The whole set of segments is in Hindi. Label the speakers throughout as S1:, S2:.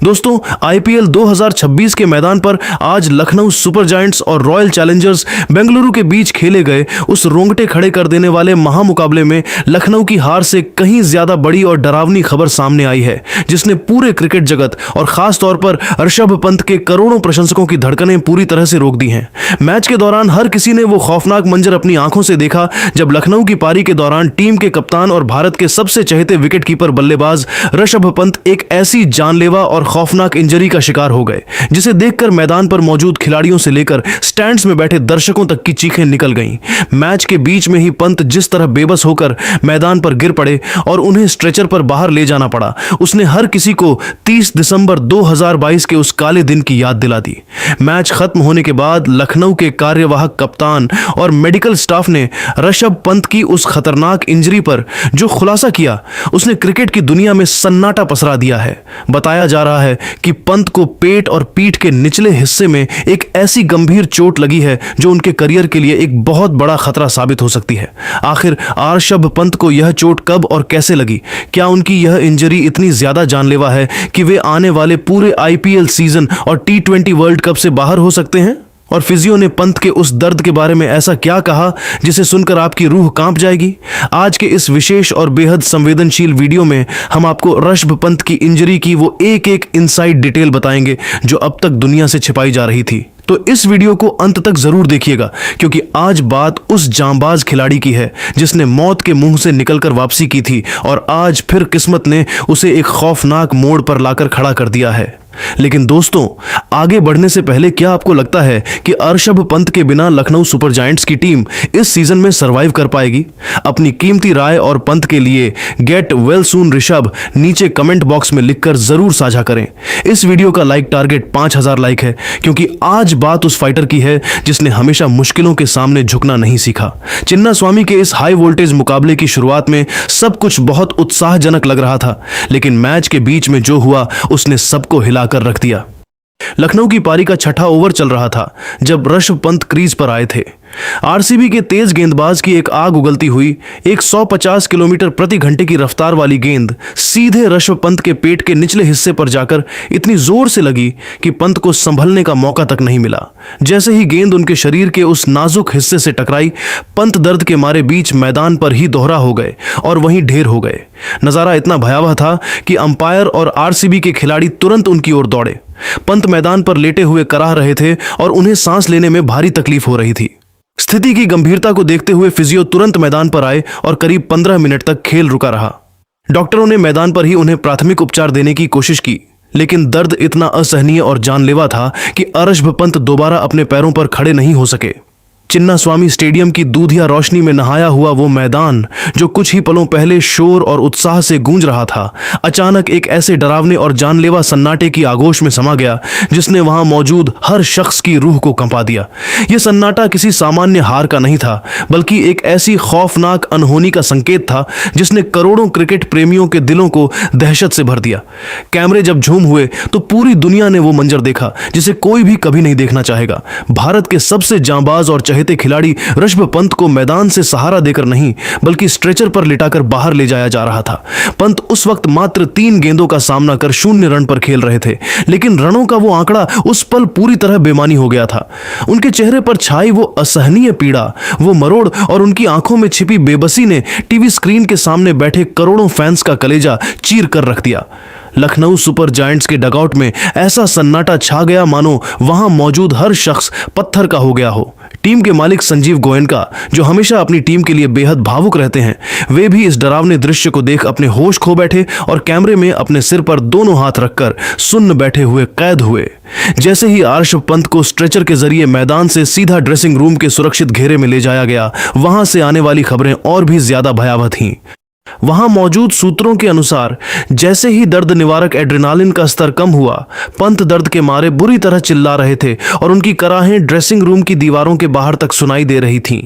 S1: दोस्तों, आईपीएल 2026 के मैदान पर आज लखनऊ सुपर जायंट्स और रॉयल चैलेंजर्स बेंगलुरु के बीच खेले गए उस रोंगटे खड़े कर देने वाले महामुकाबले में लखनऊ की हार से कहीं ज्यादा बड़ी और डरावनी खबर सामने आई है, जिसने पूरे क्रिकेट जगत और खास तौर पर ऋषभ पंत के करोड़ों प्रशंसकों की धड़कनें पूरी तरह से रोक दी हैं। मैच के दौरान हर किसी ने वो खौफनाक मंजर अपनी आंखों से देखा जब लखनऊ की पारी के दौरान टीम के कप्तान और भारत के सबसे चहेते विकेटकीपर बल्लेबाज ऋषभ पंत एक ऐसी जानलेवा और खौफनाक इंजरी का शिकार हो गए जिसे देखकर मैदान पर मौजूद खिलाड़ियों से लेकर स्टैंड्स में बैठे दर्शकों तक की चीखें निकल गईं। मैच के बीच में ही पंत जिस तरह बेबस होकर मैदान पर गिर पड़े और उन्हें स्ट्रेचर पर बाहर ले जाना पड़ा, उसने हर किसी को 30 दिसंबर 2022 के उस काले दिन की याद दिला दी। मैच खत्म होने के बाद लखनऊ के कार्यवाहक कप्तान और मेडिकल स्टाफ ने ऋषभ पंत की उस खतरनाक इंजरी पर जो खुलासा किया, उसने क्रिकेट की दुनिया में सन्नाटा पसरा दिया है। बताया जा रहा है कि पंत को पेट और पीठ के निचले हिस्से में एक ऐसी गंभीर चोट लगी है जो उनके करियर के लिए एक बहुत बड़ा खतरा साबित हो सकती है। आखिर ऋषभ पंत को यह चोट कब और कैसे लगी? क्या उनकी यह इंजरी इतनी ज्यादा जानलेवा है कि वे आने वाले पूरे आईपीएल सीजन और T20 वर्ल्ड कप से बाहर हो सकते हैं? और फिजियो ने पंत के उस दर्द के बारे में ऐसा क्या कहा जिसे सुनकर आपकी रूह कांप जाएगी? आज के इस विशेष और बेहद संवेदनशील वीडियो में हम आपको ऋषभ पंत की इंजरी की वो एक एक इनसाइड डिटेल बताएंगे जो अब तक दुनिया से छिपाई जा रही थी। तो इस वीडियो को अंत तक जरूर देखिएगा, क्योंकि आज बात उस जांबाज खिलाड़ी की है जिसने मौत के मुंह से निकलकर वापसी की थी और आज फिर किस्मत ने उसे एक खौफनाक मोड़ पर लाकर खड़ा कर दिया है। लेकिन दोस्तों, आगे बढ़ने से पहले क्या आपको लगता है कि ऋषभ पंत के बिना लखनऊ सुपर जायंट्स की टीम इस सीजन में सरवाइव कर पाएगी? अपनी कीमती राय और पंत के लिए गेट वेल सून ऋषभ नीचे कमेंट बॉक्स में लिखकर जरूर साझा करें। इस वीडियो का लाइक टारगेट 5000 लाइक है, क्योंकि आज बात उस फाइटर की है जिसने हमेशा मुश्किलों के सामने झुकना नहीं सीखा। चिन्ना स्वामी के इस हाई वोल्टेज मुकाबले की शुरुआत में सब कुछ बहुत उत्साहजनक लग रहा था, लेकिन मैच के बीच में जो हुआ उसने सबको हिला कर रख दिया। लखनऊ की पारी का छठा ओवर चल रहा था जब ऋषभ पंत क्रीज पर आए थे। आरसीबी के तेज गेंदबाज की एक आग उगलती हुई 150 किलोमीटर प्रति घंटे की रफ्तार वाली गेंद सीधे ऋषभ पंत के पेट के निचले हिस्से पर जाकर इतनी जोर से लगी कि पंत को संभलने का मौका तक नहीं मिला। जैसे ही गेंद उनके शरीर के उस नाजुक हिस्से से टकराई, पंत दर्द के मारे बीच मैदान पर ही दोहरा हो गए और वहीं ढेर हो गए। नजारा इतना भयावह था कि अंपायर और आरसीबी के खिलाड़ी तुरंत उनकी ओर दौड़े। पंत मैदान पर लेटे हुए कराह रहे थे और उन्हें सांस लेने में भारी तकलीफ हो रही थी। स्थिति की गंभीरता को देखते हुए फिजियो तुरंत मैदान पर आए और करीब 15 मिनट तक खेल रुका रहा। डॉक्टरों ने मैदान पर ही उन्हें प्राथमिक उपचार देने की कोशिश की, लेकिन दर्द इतना असहनीय और जानलेवा था कि ऋषभ पंत दोबारा अपने पैरों पर खड़े नहीं हो सके। चिन्ना स्वामी स्टेडियम की दूधिया रोशनी में नहाया हुआ वो मैदान, जो कुछ ही पलों पहले शोर और उत्साह से गूंज रहा था, अचानक एक ऐसे डरावने और जानलेवा सन्नाटे की आगोश में समा गया जिसने वहां मौजूद हर शख्स की रूह को कंपा दिया। यह सन्नाटा किसी सामान्य हार का नहीं था, बल्कि एक ऐसी खौफनाक अनहोनी का संकेत था जिसने करोड़ों क्रिकेट प्रेमियों के दिलों को दहशत से भर दिया। कैमरे जब झूम हुए तो पूरी दुनिया ने वो मंजर देखा जिसे कोई भी कभी नहीं देखना चाहेगा। भारत के सबसे जांबाज और चहेते खिलाड़ी ऋषभ पंत को मैदान से सहारा देकर नहीं, बल्कि स्ट्रेचर पर लिटाकर बाहर ले जाया जा रहा था। पंत उस वक्त मात्र 3 गेंदों का सामना कर 0 रन पर खेल रहे थे, लेकिन रनों का वो आंकड़ा उस पल पूरी तरह बेमानी हो गया था। उनके चेहरे पर छाई वो असहनीय पीड़ा, वो मरोड़ और उनकी आंखों में छिपी बेबसी ने टीवी स्क्रीन के सामने बैठे करोड़ों फैंस का कलेजा चीर कर रख दिया। लखनऊ सुपर जायंट्स के डगआउट में ऐसा सन्नाटा छा गया मानो वहां मौजूद हर शख्स पत्थर का हो गया हो। टीम के मालिक संजीव गोयनका, जो हमेशा अपनी टीम के लिए बेहद भावुक रहते हैं, वे भी इस डरावने दृश्य को देख अपने होश खो बैठे और कैमरे में अपने सिर पर दोनों हाथ रखकर सुन्न बैठे हुए कैद हुए। जैसे ही ऋषभ पंत को स्ट्रेचर के जरिए मैदान से सीधा ड्रेसिंग रूम के सुरक्षित घेरे में ले जाया गया, वहां से आने वाली खबरें और भी ज्यादा भयावह थीं। वहां मौजूद सूत्रों के अनुसार जैसे ही दर्द निवारक एड्रेनालिन का स्तर कम हुआ, पंत दर्द के मारे बुरी तरह चिल्ला रहे थे और उनकी कराहें ड्रेसिंग रूम की दीवारों के बाहर तक सुनाई दे रही थीं।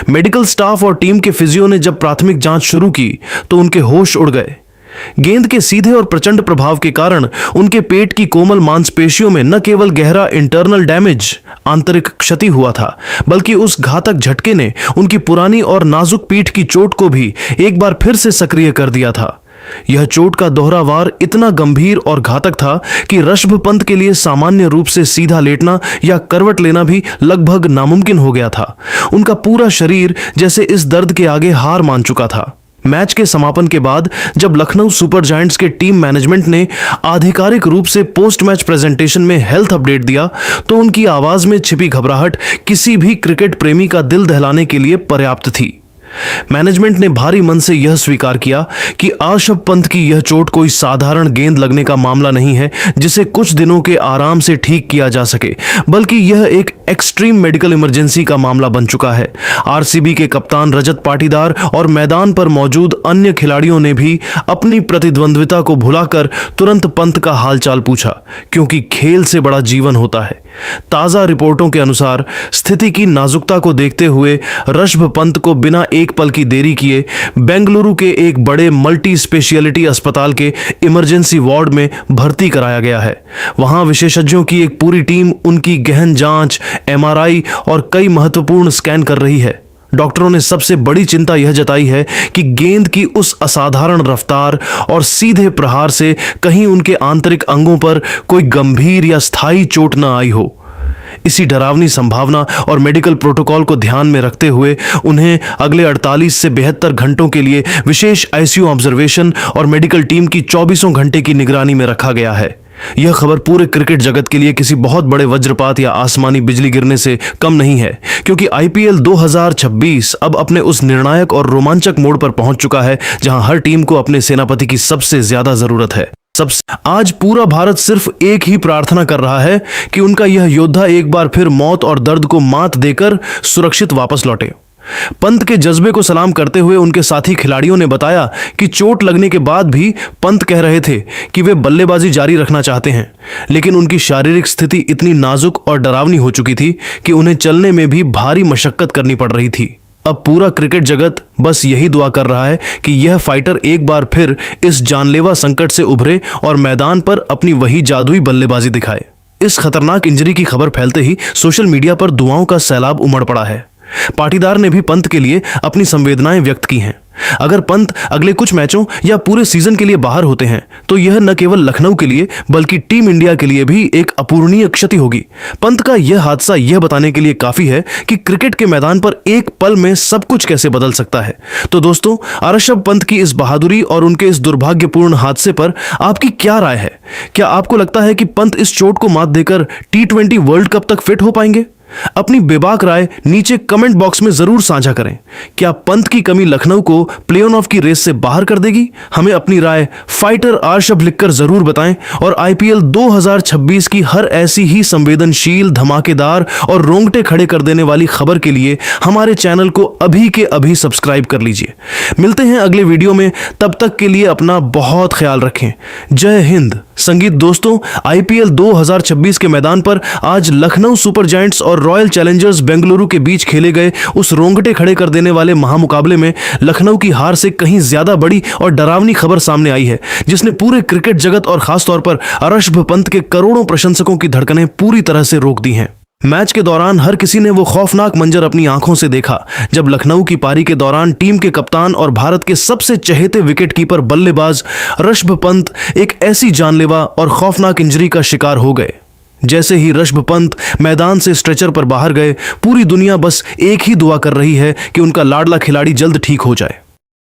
S1: मेडिकल स्टाफ और टीम के फिजियो ने जब प्राथमिक जांच शुरू की तो उनके होश उड़ गए। गेंद के सीधे और प्रचंड प्रभाव के कारण उनके पेट की कोमल मांसपेशियों में न केवल गहरा इंटरनल डैमेज, आंतरिक क्षति हुआ था, बल्कि उस घातक झटके ने उनकी पुरानी और नाजुक पीठ की चोट को भी एक बार फिर से सक्रिय कर दिया था। यह चोट का दोहरा वार इतना गंभीर और घातक था कि ऋषभ पंत के लिए सामान्य रूप से सीधा लेटना या करवट लेना भी लगभग नामुमकिन हो गया था। उनका पूरा शरीर जैसे इस दर्द के आगे हार मान चुका था। मैच के समापन के बाद जब लखनऊ सुपर जायंट्स के टीम मैनेजमेंट ने आधिकारिक रूप से पोस्ट मैच प्रेजेंटेशन में हेल्थ अपडेट दिया तो उनकी आवाज में छिपी घबराहट किसी भी क्रिकेट प्रेमी का दिल दहलाने के लिए पर्याप्त थी। मैनेजमेंट ने भारी मन से यह स्वीकार किया कि ऋषभ पंत की यह चोट कोई साधारण गेंद लगने का मामला नहीं है जिसे कुछ दिनों के आराम से ठीक किया जा सके, बल्कि यह एक एक्सट्रीम मेडिकल इमरजेंसी का मामला बन चुका है। आरसीबी के कप्तान रजत पाटीदार और मैदान पर मौजूद अन्य खिलाड़ियों ने भी अपनी प्रतिद्वंद्विता को भुलाकर तुरंत पंत का हालचाल पूछा, क्योंकि खेल से बड़ा जीवन होता है। ताजा रिपोर्टों के अनुसार स्थिति की नाजुकता को देखते हुए ऋषभ पंत को बिना एक पल की देरी किए बेंगलुरु के एक बड़े मल्टी स्पेशियलिटी अस्पताल के इमरजेंसी वार्ड में भर्ती कराया गया है। वहां विशेषज्ञों की एक पूरी टीम उनकी गहन जांच, एमआरआई और कई महत्वपूर्ण स्कैन कर रही है। डॉक्टरों ने सबसे बड़ी चिंता यह जताई है कि गेंद की उस असाधारण रफ्तार और सीधे प्रहार से कहीं उनके आंतरिक अंगों पर कोई गंभीर या स्थायी चोट न आई हो। इसी डरावनी संभावना और मेडिकल प्रोटोकॉल को ध्यान में रखते हुए उन्हें अगले 48 से 72 घंटों के लिए विशेष आईसीयू ऑब्जर्वेशन और मेडिकल टीम की 24 घंटे की निगरानी में रखा गया है। यह खबर पूरे क्रिकेट जगत के लिए किसी बहुत बड़े वज्रपात या आसमानी बिजली गिरने से कम नहीं है, क्योंकि आईपीएल 2026 अब अपने उस निर्णायक और रोमांचक मोड़ पर पहुंच चुका है जहां हर टीम को अपने सेनापति की सबसे ज्यादा जरूरत है। आज पूरा भारत सिर्फ एक ही प्रार्थना कर रहा है कि उनका यह योद्धा एक बार फिर मौत और दर्द को मात देकर सुरक्षित वापस लौटे। पंत के जज्बे को सलाम करते हुए उनके साथी खिलाड़ियों ने बताया कि चोट लगने के बाद भी पंत कह रहे थे कि वे बल्लेबाजी जारी रखना चाहते हैं, लेकिन उनकी शारीरिक स्थिति इतनी नाजुक और डरावनी हो चुकी थी कि उन्हें चलने में भी भारी मशक्कत करनी पड़ रही थी। अब पूरा क्रिकेट जगत बस यही दुआ कर रहा है कि यह फाइटर एक बार फिर इस जानलेवा संकट से उभरे और मैदान पर अपनी वही जादुई बल्लेबाजी दिखाए। इस खतरनाक इंजरी की खबर फैलते ही सोशल मीडिया पर दुआओं का सैलाब उमड़ पड़ा है। पाटीदार ने भी पंत के लिए अपनी संवेदनाएं व्यक्त की हैं। अगर पंत अगले कुछ मैचों या पूरे सीजन के लिए बाहर होते हैं तो यह न केवल लखनऊ के लिए बल्कि टीम इंडिया के लिए भी एक अपूरणीय क्षति होगी। पंत का यह हादसा यह बताने के लिए काफी है कि क्रिकेट के मैदान पर एक पल में सब कुछ कैसे बदल सकता है। तो दोस्तों, ऋषभ पंत की इस बहादुरी और उनके इस दुर्भाग्यपूर्ण हादसे पर आपकी क्या राय है? क्या आपको लगता है कि पंत इस चोट को मात देकर T20 वर्ल्ड कप तक फिट हो पाएंगे? अपनी बेबाक राय नीचे कमेंट बॉक्स में जरूर साझा करें। क्या पंत की कमी लखनऊ को प्लेऑफ ऑफ की रेस से बाहर कर देगी? हमें अपनी राय फाइटर ऋषभ लिखकर जरूर बताएं और आईपीएल 2026 की हर ऐसी ही संवेदनशील, धमाकेदार और रोंगटे खड़े कर देने वाली खबर के लिए हमारे चैनल को अभी के अभी सब्सक्राइब कर लीजिए। मिलते हैं अगले वीडियो में, तब तक के लिए अपना बहुत ख्याल रखें। जय हिंद। संगीत दोस्तों, आईपीएल 2026 के मैदान पर आज लखनऊ सुपर जायंट्स और रॉयल चैलेंजर्स बेंगलुरु के बीच खेले गए उस रोंगटे खड़े कर देने वाले महामुकाबले में लखनऊ की हार से कहीं ज्यादा बड़ी और डरावनी खबर सामने आई है, जिसने पूरे क्रिकेट जगत और खासतौर पर ऋषभ पंत के करोड़ों प्रशंसकों की धड़कनें पूरी तरह से रोक दी हैं। मैच के दौरान हर किसी ने वो खौफनाक मंजर अपनी आंखों से देखा जब लखनऊ की पारी के दौरान टीम के कप्तान और भारत के सबसे चहेते विकेटकीपर बल्लेबाज ऋषभ पंत एक ऐसी जानलेवा और खौफनाक इंजरी का शिकार हो गए। जैसे ही ऋषभ पंत मैदान से स्ट्रेचर पर बाहर गए, पूरी दुनिया बस एक ही दुआ कर रही है कि उनका लाडला खिलाड़ी जल्द ठीक हो जाए।